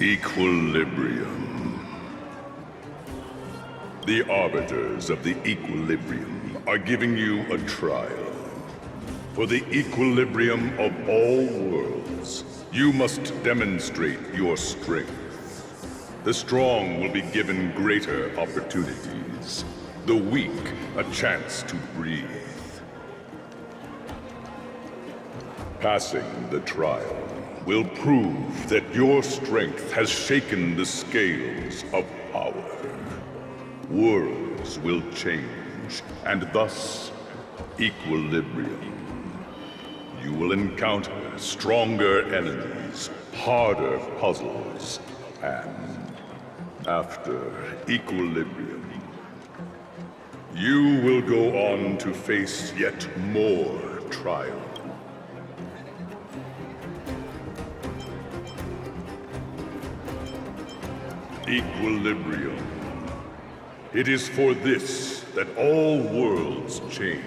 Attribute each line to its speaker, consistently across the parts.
Speaker 1: Equilibrium. The arbiters of the equilibrium are giving you a trial. For the equilibrium of all worlds, you must demonstrate your strength. The strong will be given greater opportunities. The weak, a chance to breathe. Passing the trial will prove that your strength has shaken the scales of power. Worlds will change, and thus, equilibrium. You will encounter stronger enemies, harder puzzles, and after equilibrium, you will go on to face yet more trials. Equilibrium. It is for this that all worlds change.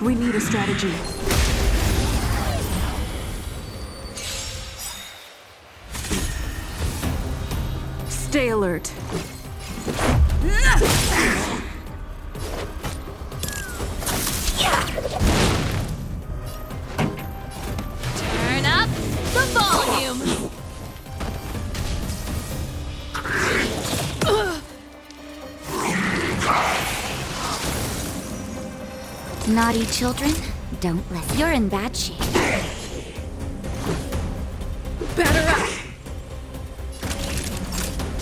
Speaker 2: We need a strategy. Stay alert.
Speaker 3: Turn up the volume.
Speaker 4: Naughty children, don't listen. You're in bad shape.
Speaker 2: Batter up!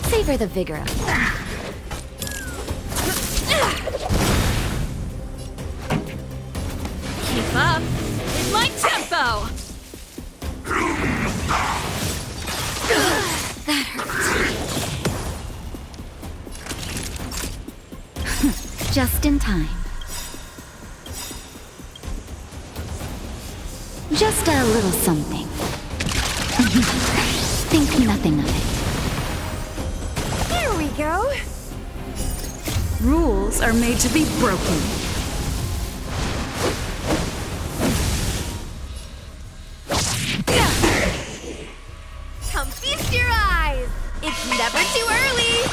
Speaker 4: Savor the vigor of it.
Speaker 3: Keep up with my tempo.
Speaker 4: That hurt. Just in time. Just a little something. Think nothing of it.
Speaker 3: Here we go.
Speaker 2: Rules are made to be broken.
Speaker 3: Come feast your eyes. It's never too early.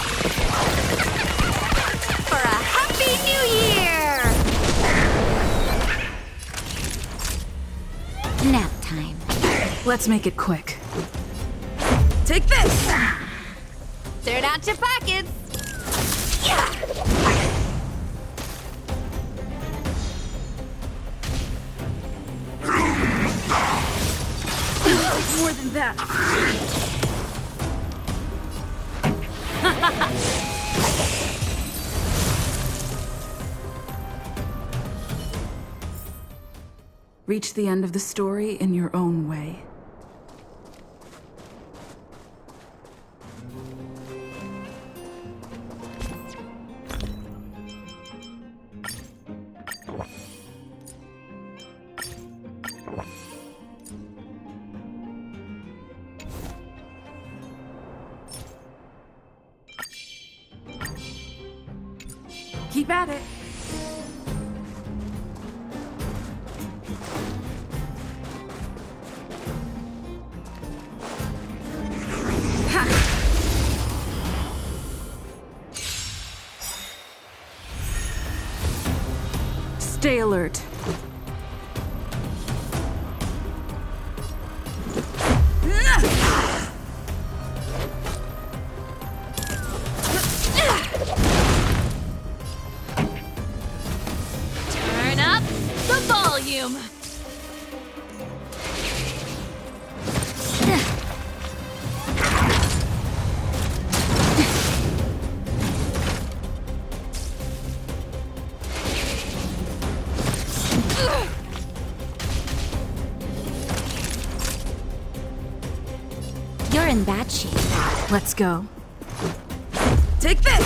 Speaker 3: For a happy new year.
Speaker 4: Nap time.
Speaker 2: Let's make it quick. Take this!
Speaker 3: Turn out your pockets.
Speaker 2: More than that. Reach the end of the story in your own way. Keep at it. Ha! Stay alert.
Speaker 3: Turn up the volume.
Speaker 4: You're in bad shape.
Speaker 2: Let's go.
Speaker 3: Take this.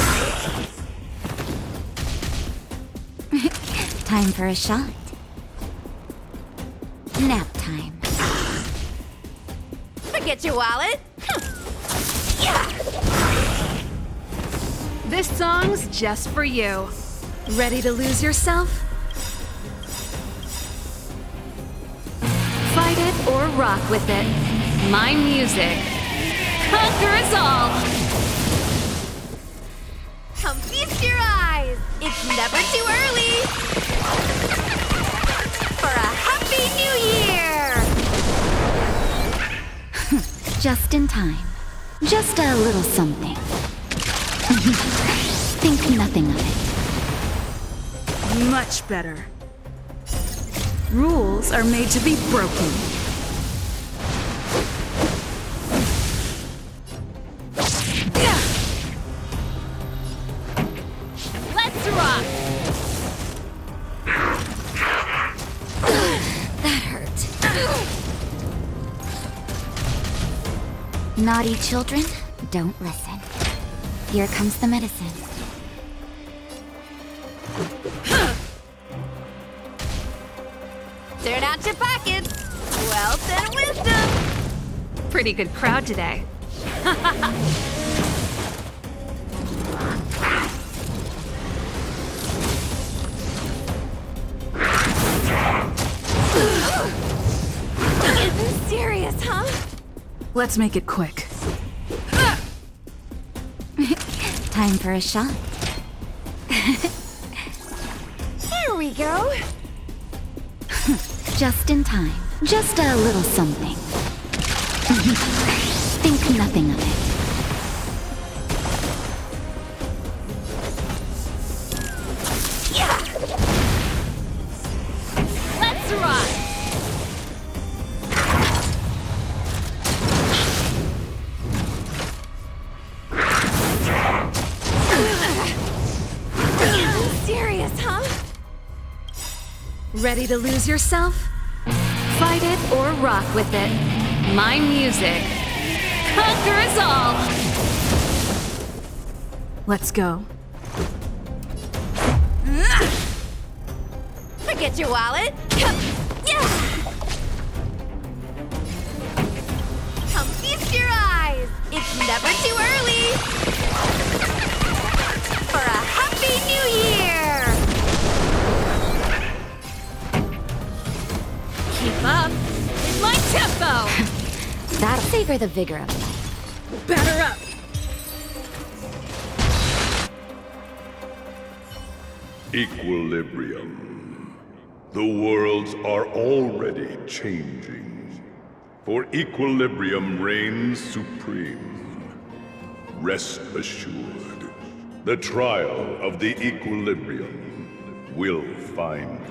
Speaker 4: Time for a shot. Nap time.
Speaker 3: Forget your wallet. Yeah.
Speaker 2: This song's just for you. Ready to lose yourself? Fight it or rock with it. My music conquers all.
Speaker 3: Come feast your eyes. It's never too early for a happy new year.
Speaker 4: Just in time. Just a little something. Think nothing of it.
Speaker 2: Much better. Rules are made to be broken.
Speaker 3: Let's rock.
Speaker 4: That hurt. Naughty children, don't listen. Here comes the medicine.
Speaker 3: Turn out your pockets. Wealth and wisdom.
Speaker 2: Pretty good crowd today.
Speaker 3: Getting serious, huh?
Speaker 2: Let's make it quick.
Speaker 4: Time for a shot.
Speaker 3: Here we go.
Speaker 4: Just in time. Just a little something. Think nothing of it.
Speaker 3: Yeah. Let's rock. Getting serious, huh?
Speaker 2: Ready to lose yourself? Fight it or rock with it. My music conquers all. Let's go.
Speaker 3: Forget your wallet. Yeah. Come feast your eyes. It's never too early for a happy new year.
Speaker 2: Keep up with my tempo.
Speaker 4: That'll savor the vigor of life.
Speaker 2: Batter up.
Speaker 1: Equilibrium. The worlds are already changing, for equilibrium reigns supreme. Rest assured, the trial of the equilibrium will find you.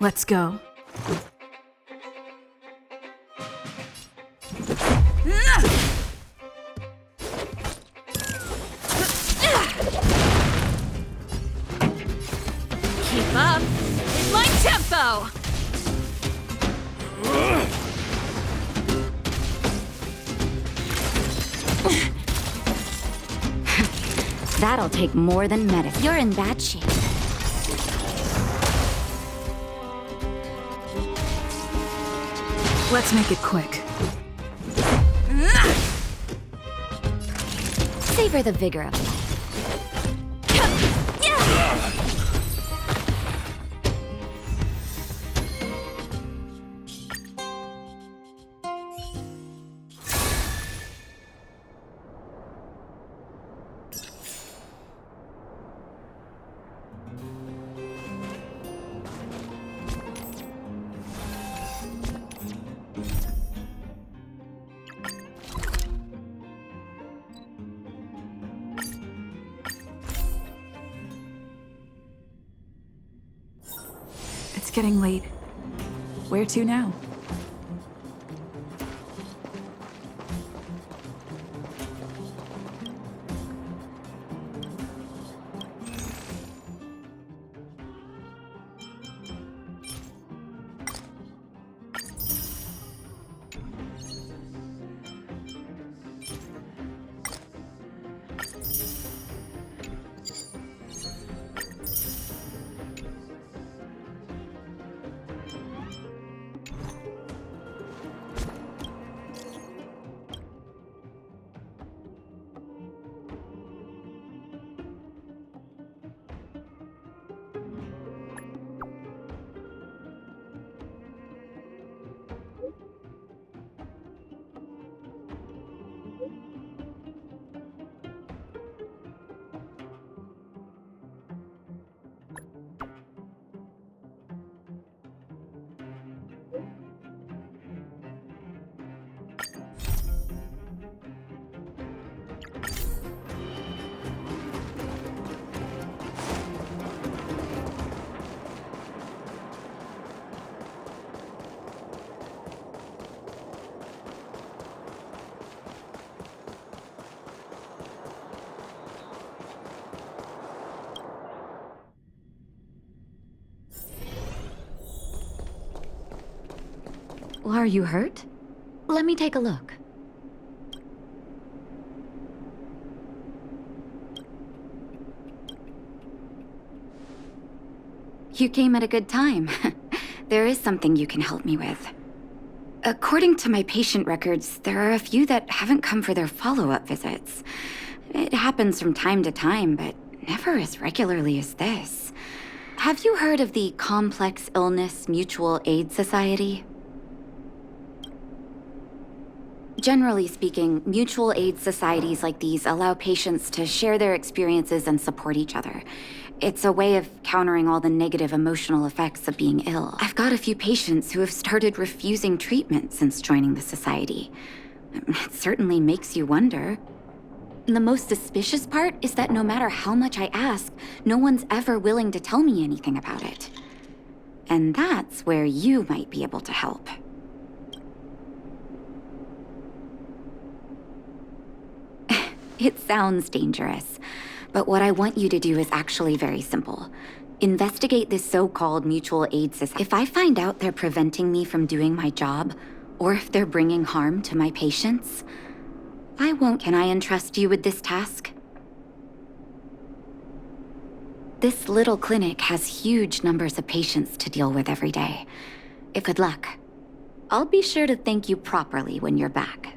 Speaker 5: Let's go.
Speaker 2: Keep up with my tempo!
Speaker 4: That'll take more than medicine. You're in bad shape.
Speaker 5: Let's make it quick.
Speaker 4: Savor the vigor of life.
Speaker 5: It's getting late. Where to now?
Speaker 4: Are you hurt? Let me take a look. You came at a good time. There is something you can help me with. According to my patient records, there are a few that haven't come for their follow-up visits. It happens from time to time, but never as regularly as this. Have you heard of the Complex Illness Mutual Aid Society? Generally speaking, mutual aid societies like these allow patients to share their experiences and support each other. It's a way of countering all the negative emotional effects of being ill. I've got a few patients who have started refusing treatment since joining the society. It certainly makes you wonder. The most suspicious part is that no matter how much I ask, no one's ever willing to tell me anything about it. And that's where you might be able to help. It sounds dangerous, but what I want you to do is actually very simple. Investigate this so-called mutual aid system. If I find out they're preventing me from doing my job, or if they're bringing harm to my patients, I won't. Can I entrust you with this task? This little clinic has huge numbers of patients to deal with every day. Good luck. I'll be sure to thank you properly when you're back.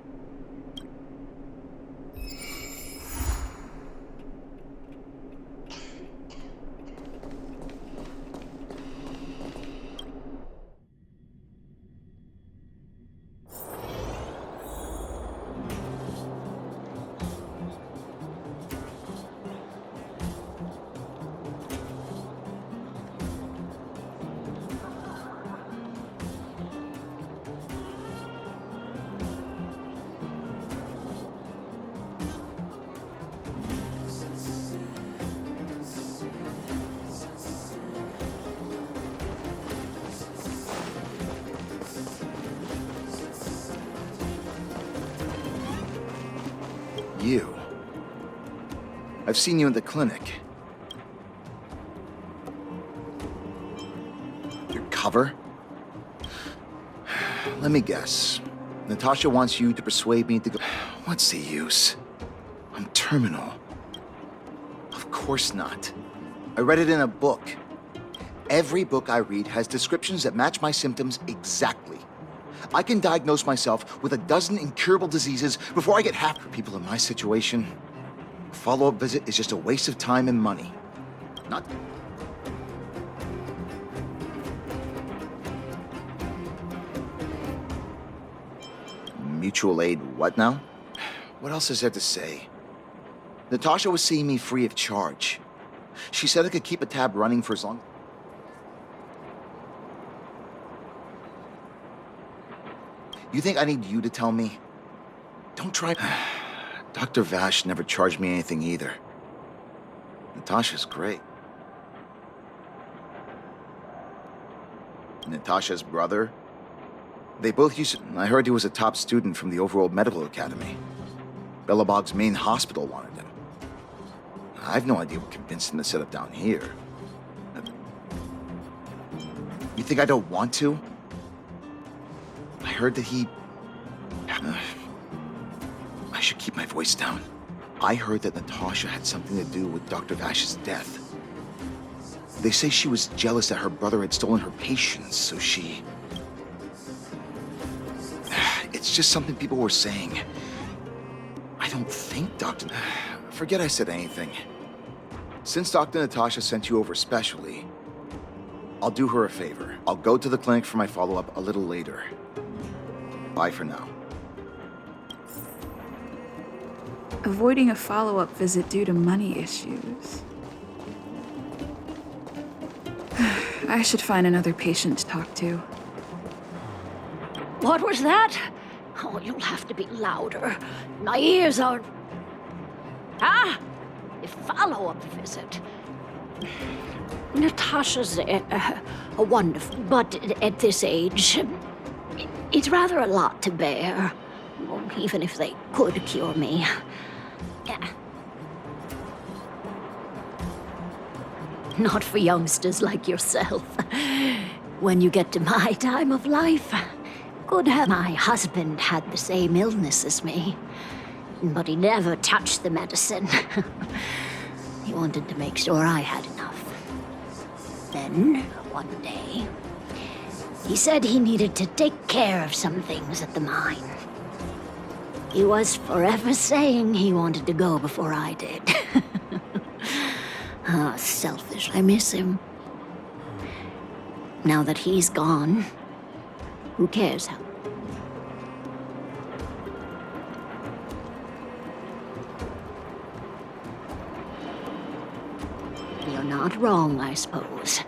Speaker 6: you. I've seen you in the clinic. Your cover? Let me guess. Natasha wants you to persuade me to go... What's the use? I'm terminal. Of course not. I read it in a book. Every book I read has descriptions that match my symptoms exactly. I can diagnose myself with a dozen incurable diseases before I get half. For people in my situation, a follow-up visit is just a waste of time and money. Not... Mutual aid what now? What else is there to say? Natasha was seeing me free of charge. She said I could keep a tab running for as long... You think I need you to tell me? Don't try... Dr. Vash never charged me anything either. Natasha's great. Natasha's brother? They both used to... I heard he was a top student from the Overworld Medical Academy. Bellabog's main hospital wanted him. I've no idea what convinced him to set up down here. You think I don't want to? I heard that he... I should keep my voice down. I heard that Natasha had something to do with Dr. Vash's death. They say she was jealous that her brother had stolen her patients, so she... It's just something people were saying. I don't think Dr... Forget I said anything. Since Dr. Natasha sent you over specially, I'll do her a favor. I'll go to the clinic for my follow-up a little later. Bye for now.
Speaker 5: Avoiding a follow-up visit due to money issues. I should find another patient to talk to.
Speaker 7: What was that? Oh, you'll have to be louder. My ears are... Ah! A follow-up visit. Natasha's a wonderful, but at this age, it's rather a lot to bear. Well, even if they could cure me. Yeah. Not for youngsters like yourself. When you get to my time of life, could have my husband had the same illness as me, but he never touched the medicine. He wanted to make sure I had enough. Then, one day, he said he needed to take care of some things at the mine. He was forever saying he wanted to go before I did. Ah, selfish. I miss him. Now that he's gone, who cares how? You're not wrong, I suppose.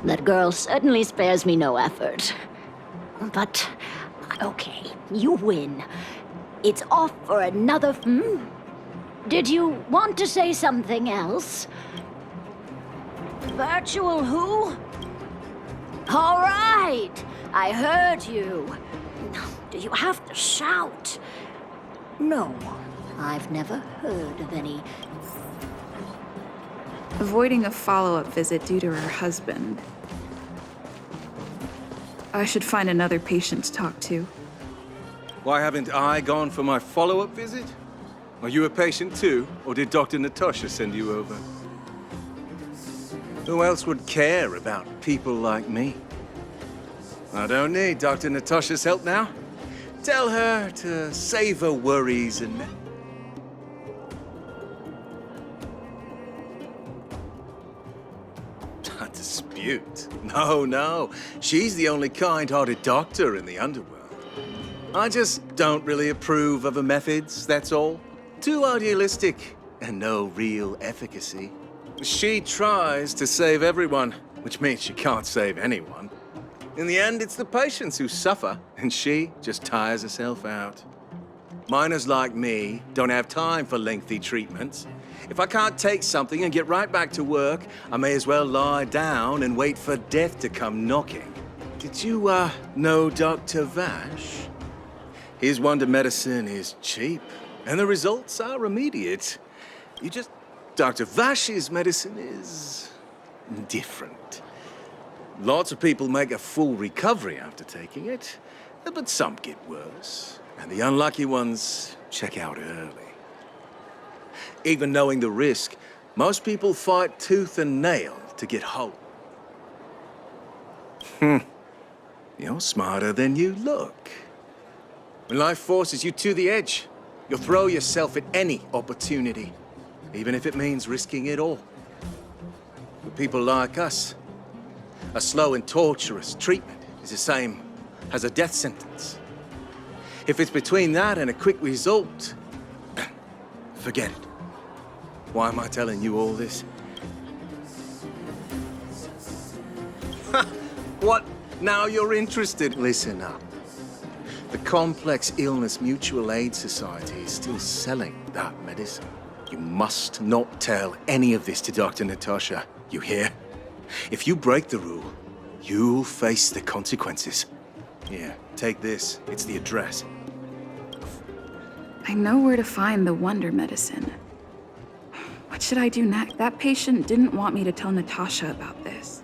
Speaker 7: That girl certainly spares me no effort. But, okay, you win. It's off for another... Did you want to say something else? Virtual who? All right, I heard you. Do you have to shout? No, I've never heard of any...
Speaker 5: Avoiding a follow-up visit due to her husband. I should find another patient to talk to.
Speaker 8: Why haven't I gone for my follow-up visit? Are you a patient too, or did Dr. Natasha send you over? Who else would care about people like me? I don't need Dr. Natasha's help now. Tell her to save her worries and... A dispute? No. She's the only kind-hearted doctor in the underworld. I just don't really approve of her methods, that's all. Too idealistic and no real efficacy. She tries to save everyone, which means she can't save anyone. In the end, it's the patients who suffer, and she just tires herself out. Miners like me don't have time for lengthy treatments. If I can't take something and get right back to work, I may as well lie down and wait for death to come knocking. Did you, know Dr. Vash? His wonder medicine is cheap And the results are immediate. You just... Dr. Vash's medicine is... different. Lots of people make a full recovery after taking it, but some get worse. And the unlucky ones check out early. Even knowing the risk, most people fight tooth and nail to get whole. You're smarter than you look. When life forces you to the edge, you'll throw yourself at any opportunity, even if it means risking it all. For people like us, a slow and torturous treatment is the same as a death sentence. If it's between that and a quick result, forget it. Why am I telling you all this? What? Now you're interested? Listen up. The Complex Illness Mutual Aid Society is still selling that medicine. You must not tell any of this to Dr. Natasha. You hear? If you break the rule, you'll face the consequences. Here, take this. It's the address.
Speaker 5: I know where to find the wonder medicine. What should I do next? That patient didn't want me to tell Natasha about this.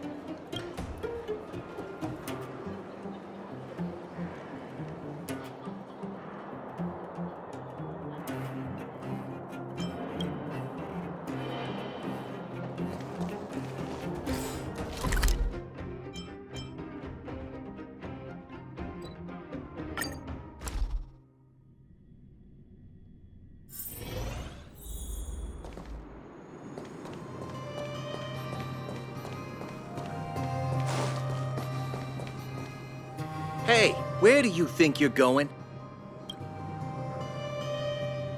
Speaker 8: Hey, where do you think you're going?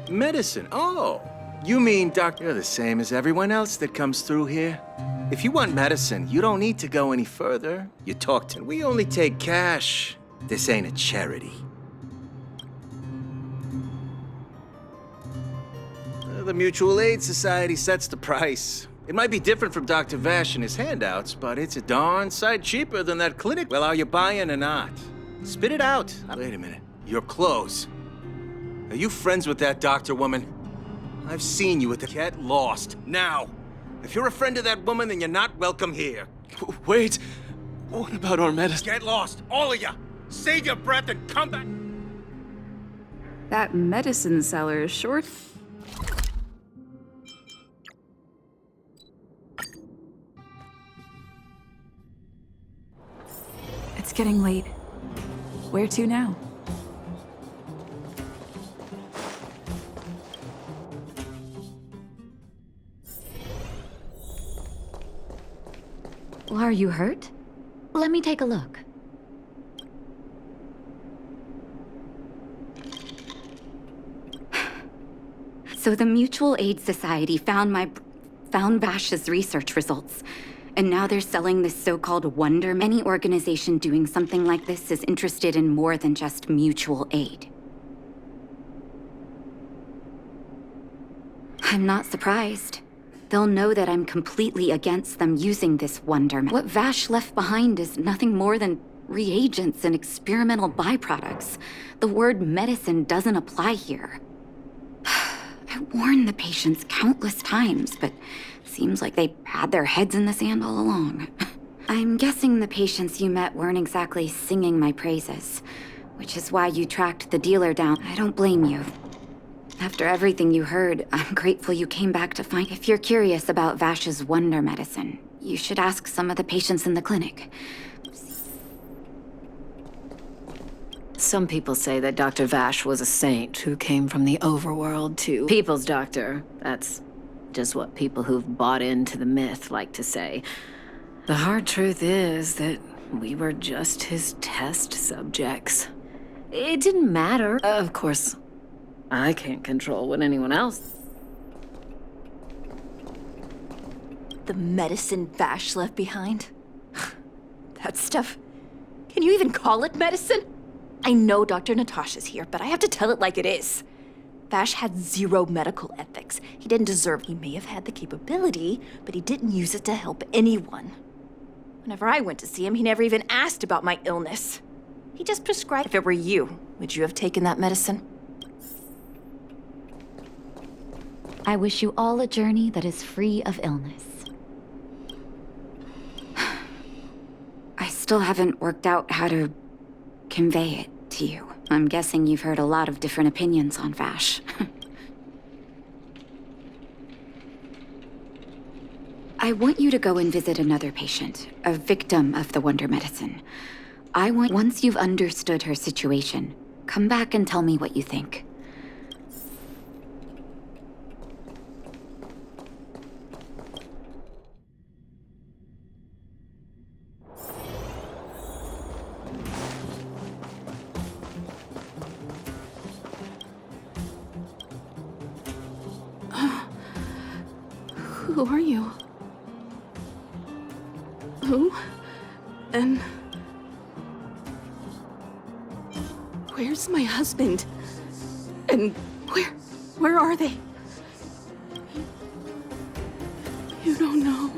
Speaker 8: Medicine? Oh, you mean doctor? You're the same as everyone else that comes through here. If you want medicine, you don't need to go any further. You talk to... We only take cash. This ain't a charity. The Mutual Aid Society sets the price. It might be different from Dr. Vash and his handouts, but it's a darn sight cheaper than that clinic. Well, are you buying or not? Spit it out. Wait a minute. Your clothes. Are you friends with that doctor woman? I've seen you with the... Get lost. Now. If you're a friend of that woman, then you're not welcome here.
Speaker 9: Wait. What about our medicine?
Speaker 8: Get lost. All of you. Save your breath and come back.
Speaker 5: That medicine seller is short. It's getting late. Where to now?
Speaker 4: Well, are you hurt? Let me take a look. So the Mutual Aid Society found Vash's research results. And now they're selling this so-called wonder. Any organization doing something like this is interested in more than just mutual aid. I'm not surprised. They'll know that I'm completely against them using this wonder. What Vash left behind is nothing more than reagents and experimental byproducts. The word medicine doesn't apply here. I warned the patients countless times, but seems like they had their heads in the sand all along. I'm guessing the patients you met weren't exactly singing my praises, which is why you tracked the dealer down. I don't blame you. After everything you heard, I'm grateful you came back to find... If you're curious about Vash's wonder medicine, you should ask some of the patients in the clinic.
Speaker 10: Some people say that Dr. Vash was a saint who came from the overworld to people's doctor. That's just what people who've bought into the myth like to say. The hard truth is that we were just his test subjects. It didn't matter. Of course, I can't control what anyone else...
Speaker 3: The medicine Vash left behind? That stuff... Can you even call it medicine? I know Dr. Natasha's here, but I have to tell it like it is. Vash had zero medical ethics. He didn't deserve it. He may have had the capability, but he didn't use it to help anyone. Whenever I went to see him, he never even asked about my illness. He just prescribed. If it were you, would you have taken that medicine?
Speaker 4: I wish you all a journey that is free of illness. I still haven't worked out how to convey it to you. I'm guessing you've heard a lot of different opinions on Vash. I want you to go and visit another patient, a victim of the Wonder Medicine. Once you've understood her situation, come back and tell me what you think.
Speaker 5: Who are you? Who? And... where's my husband? And where are they? You don't know.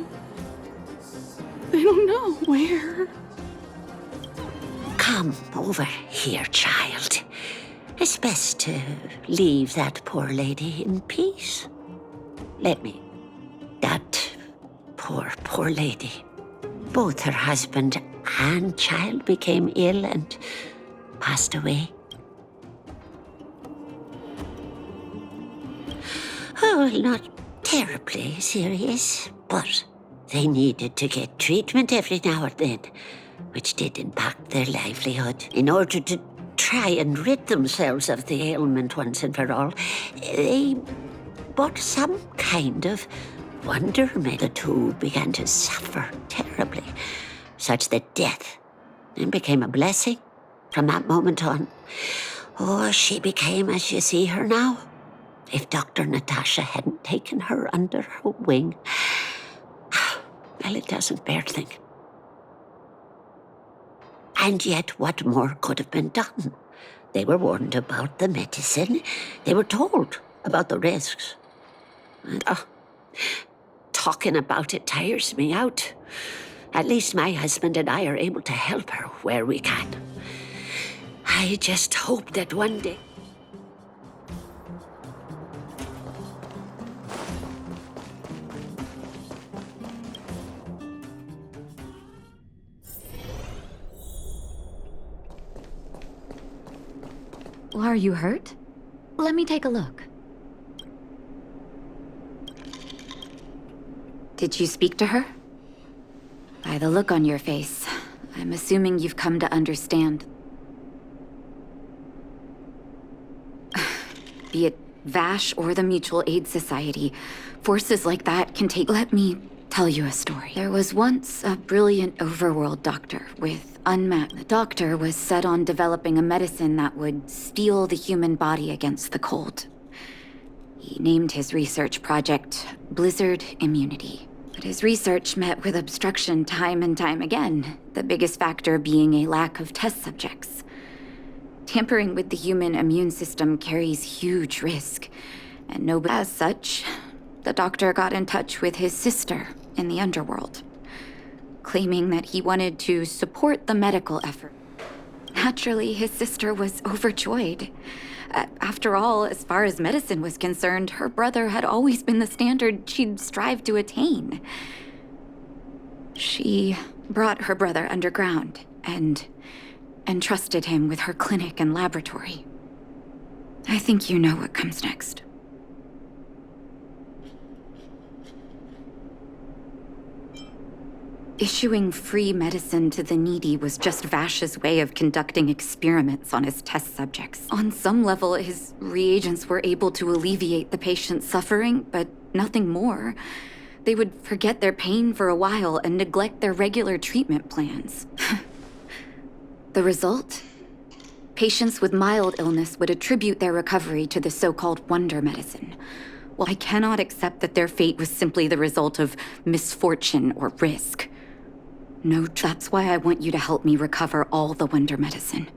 Speaker 5: They don't know where.
Speaker 11: Come over here, child. It's best to leave that poor lady in peace. Let me. That poor lady. Both her husband and child became ill and passed away. Oh, not terribly serious, but they needed to get treatment every now and then, which did impact their livelihood. In order to try and rid themselves of the ailment once and for all, they bought some kind of wonder. The two began to suffer terribly, such that death became a blessing from that moment on. Oh, she became as you see her now. If Dr. Natasha hadn't taken her under her wing, well, it doesn't bear thinking. And yet, what more could have been done? They were warned about the medicine. They were told about the risks. And, talking about it tires me out. At least my husband and I are able to help her where we can. I just hope that one day...
Speaker 4: Are you hurt? Let me take a look. Did you speak to her? By the look on your face, I'm assuming you've come to understand. Be it Vash or the Mutual Aid Society, forces like that can take... Let me tell you a story. There was once a brilliant overworld doctor with unmatched... The doctor was set on developing a medicine that would steel the human body against the cold. He named his research project Blizzard Immunity. But his research met with obstruction time and time again, the biggest factor being a lack of test subjects. Tampering with the human immune system carries huge risk, and nobody... As such, the doctor got in touch with his sister in the underworld, claiming that he wanted to support the medical effort. Naturally, his sister was overjoyed. After all, as far as medicine was concerned, her brother had always been the standard she'd strive to attain. She brought her brother underground and entrusted him with her clinic and laboratory. I think you know what comes next. Issuing free medicine to the needy was just Vash's way of conducting experiments on his test subjects. On some level, his reagents were able to alleviate the patient's suffering, but nothing more. They would forget their pain for a while and neglect their regular treatment plans. The result? Patients with mild illness would attribute their recovery to the so-called wonder medicine. Well, I cannot accept that their fate was simply the result of misfortune or risk. No, that's why I want you to help me recover all the wonder medicine.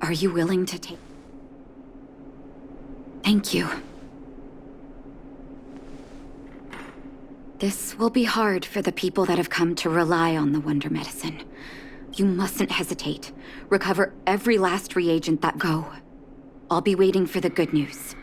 Speaker 4: Are you willing to take... Thank you. This will be hard for the people that have come to rely on the wonder medicine. You mustn't hesitate. Recover every last reagent that... Go. I'll be waiting for the good news.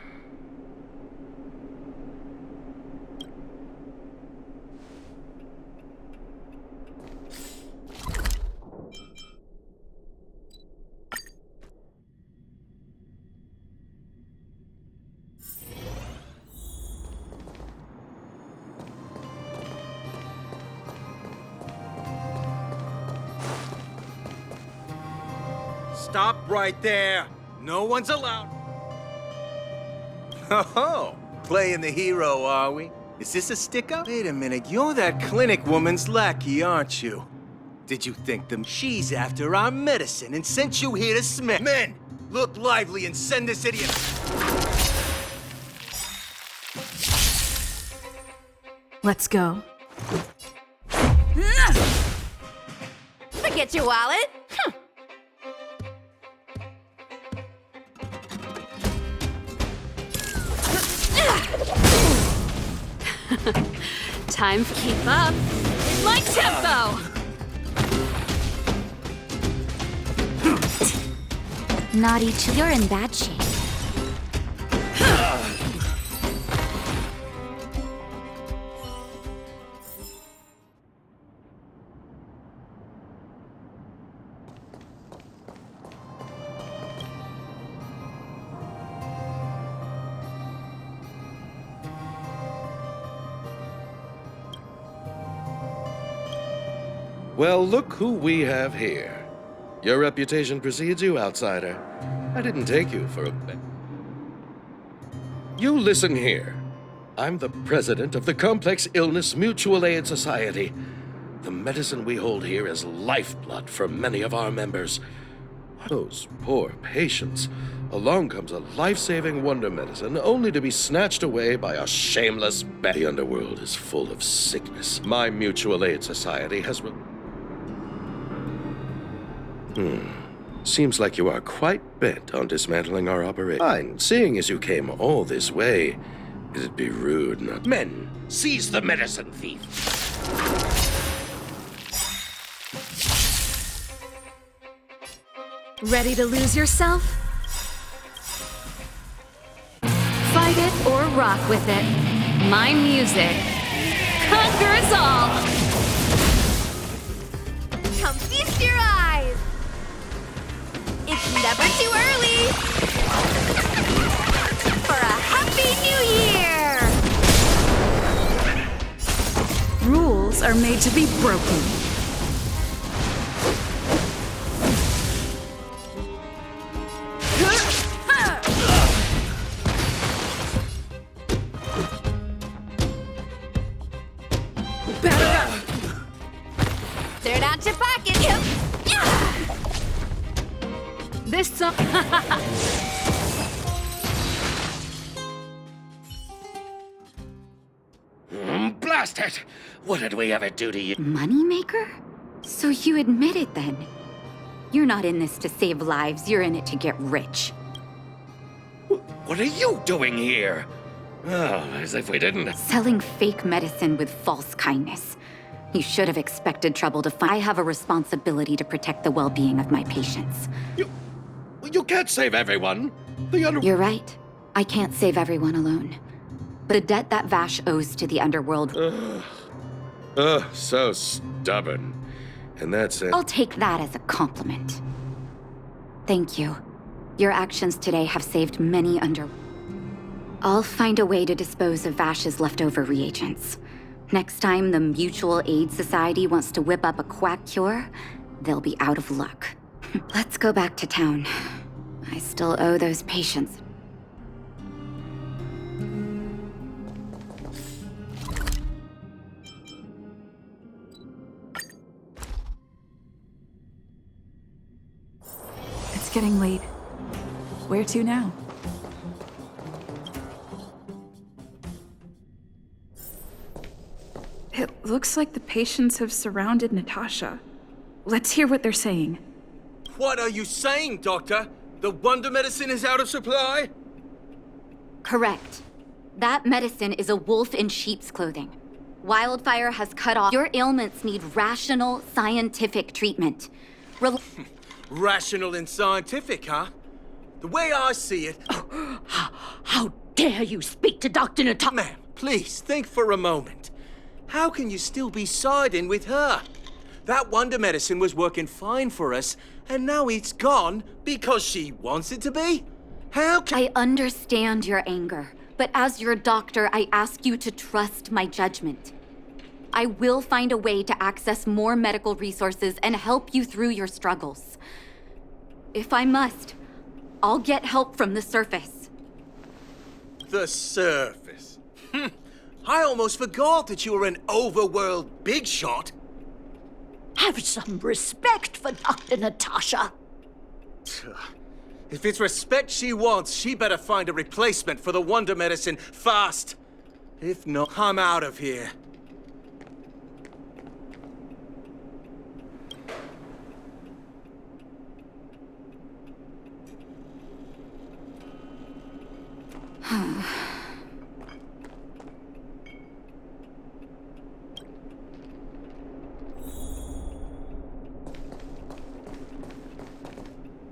Speaker 8: Stop right there. No one's allowed. Oh, playing the hero, are we? Is this a stick-up? Wait a minute, you're that clinic woman's lackey, aren't you? Did you think them? She's after our medicine and sent you here to smash. Men, look lively and send this idiot.
Speaker 5: Let's go.
Speaker 3: Forget your wallet.
Speaker 2: Time to keep up. It's my tempo!
Speaker 4: Naughty, you're in bad shape.
Speaker 12: Well, look who we have here. Your reputation precedes you, outsider. I didn't take you for a... You listen here. I'm the president of the Complex Illness Mutual Aid Society. The medicine we hold here is lifeblood for many of our members. Those poor patients. Along comes a life-saving wonder medicine, only to be snatched away by a shameless bat. The underworld is full of sickness. My Mutual Aid Society has... Seems like you are quite bent on dismantling our operation. Fine, seeing as you came all this way, it'd be rude not... Men, seize the medicine thief!
Speaker 2: Ready to lose yourself? Fight it or rock with it. My music conquers all!
Speaker 3: Come feast your eyes! It's never too early for a Happy New Year!
Speaker 5: Rules are made to be broken.
Speaker 3: Throw it out your pocket.
Speaker 2: This song...
Speaker 12: Blast it! What did we ever do to you?
Speaker 4: Moneymaker? So you admit it then? You're not in this to save lives, you're in it to get rich.
Speaker 12: What are you doing here? Oh, as if we didn't...
Speaker 4: Selling fake medicine with false kindness. You should have expected trouble to find. I have a responsibility to protect the well-being of my patients.
Speaker 12: You can't save everyone.
Speaker 4: You're right. I can't save everyone alone. But the debt that Vash owes to the underworld...
Speaker 12: so stubborn. And that's it.
Speaker 4: I'll take that as a compliment. Thank you. Your actions today have saved many I'll find a way to dispose of Vash's leftover reagents. Next time the Mutual Aid Society wants to whip up a quack cure, they'll be out of luck. Let's go back to town. I still owe those patients.
Speaker 5: It's getting late. Where to now? It looks like the patients have surrounded Natasha. Let's hear what they're saying.
Speaker 8: What are you saying, Doctor? The wonder medicine is out of supply?
Speaker 4: Correct. That medicine is a wolf in sheep's clothing. Wildfire has cut off. Your ailments need rational, scientific treatment.
Speaker 8: Rational and scientific, huh? The way I see it...
Speaker 7: How dare you speak to Dr. Natasha?
Speaker 8: Ma'am, please, think for a moment. How can you still be siding with her? That wonder medicine was working fine for us, and now it's gone because she wants it to be? How can...
Speaker 4: I understand your anger, but as your doctor, I ask you to trust my judgment. I will find a way to access more medical resources and help you through your struggles. If I must, I'll get help from the surface.
Speaker 8: The surface. I almost forgot that you were an overworld big shot.
Speaker 7: Have some respect for Dr. Natasha.
Speaker 8: If it's respect she wants, she better find a replacement for the wonder medicine fast. If not, I'm out of here.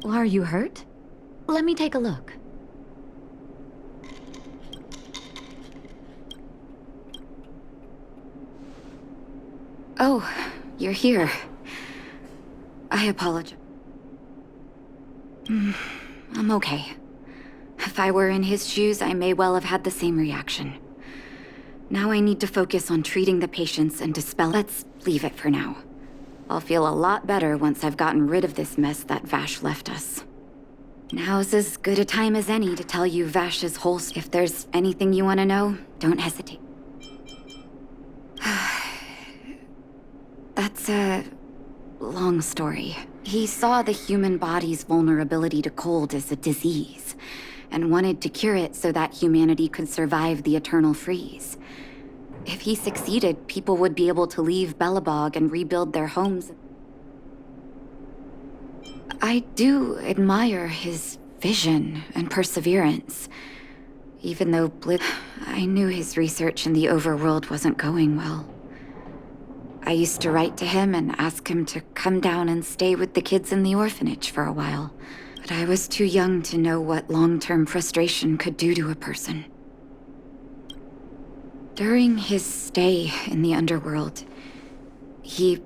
Speaker 4: Are you hurt?
Speaker 7: Let me take a look.
Speaker 4: Oh, you're here. I apologize. I'm okay. If I were in his shoes, I may well have had the same reaction. Now I need to focus on treating the patients and dispel. Let's leave it for now. I'll feel a lot better once I've gotten rid of this mess that Vash left us. Now's as good a time as any to tell you Vash's whole... If there's anything you want to know, don't hesitate. That's a long story. He saw the human body's vulnerability to cold as a disease, and wanted to cure it so that humanity could survive the eternal freeze. If he succeeded, people would be able to leave Belobog and rebuild their homes. I do admire his vision and perseverance. Even though I knew his research in the overworld wasn't going well. I used to write to him and ask him to come down and stay with the kids in the orphanage for a while. But I was too young to know what long-term frustration could do to a person. During his stay in the underworld, he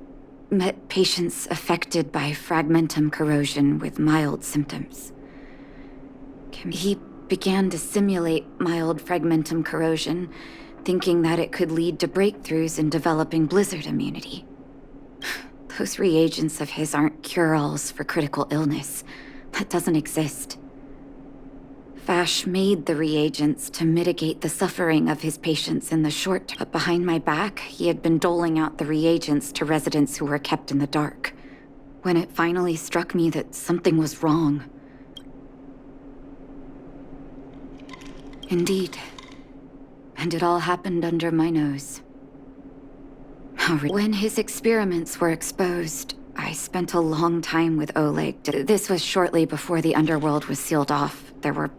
Speaker 4: met patients affected by fragmentum corrosion with mild symptoms. He began to simulate mild fragmentum corrosion, thinking that it could lead to breakthroughs in developing blizzard immunity. Those reagents of his aren't cure-alls for critical illness. That doesn't exist. Vash made the reagents to mitigate the suffering of his patients in the short term. But behind my back, he had been doling out the reagents to residents who were kept in the dark. When it finally struck me that something was wrong. Indeed. And it all happened under my nose. When his experiments were exposed, I spent a long time with Oleg. This was shortly before the underworld was sealed off. There were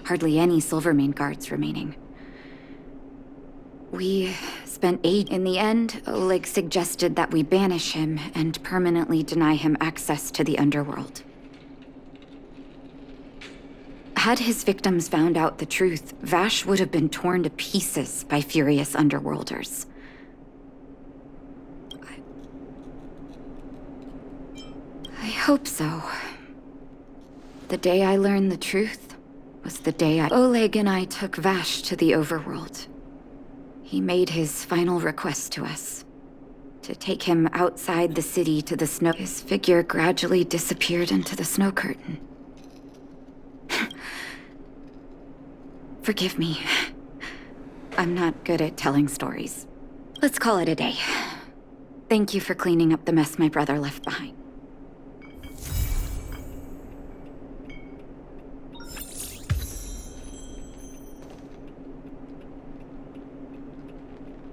Speaker 4: hardly any Silvermane guards remaining. We spent 8. In the end, Oleg suggested that we banish him and permanently deny him access to the underworld. Had his victims found out the truth, Vash would have been torn to pieces by furious underworlders. I hope so. The day I learned the truth was the day Oleg and I took Vash to the overworld. He made his final request to us. To take him outside the city to the snow. His figure gradually disappeared into the snow curtain. Forgive me. I'm not good at telling stories. Let's call it a day. Thank you for cleaning up the mess my brother left behind.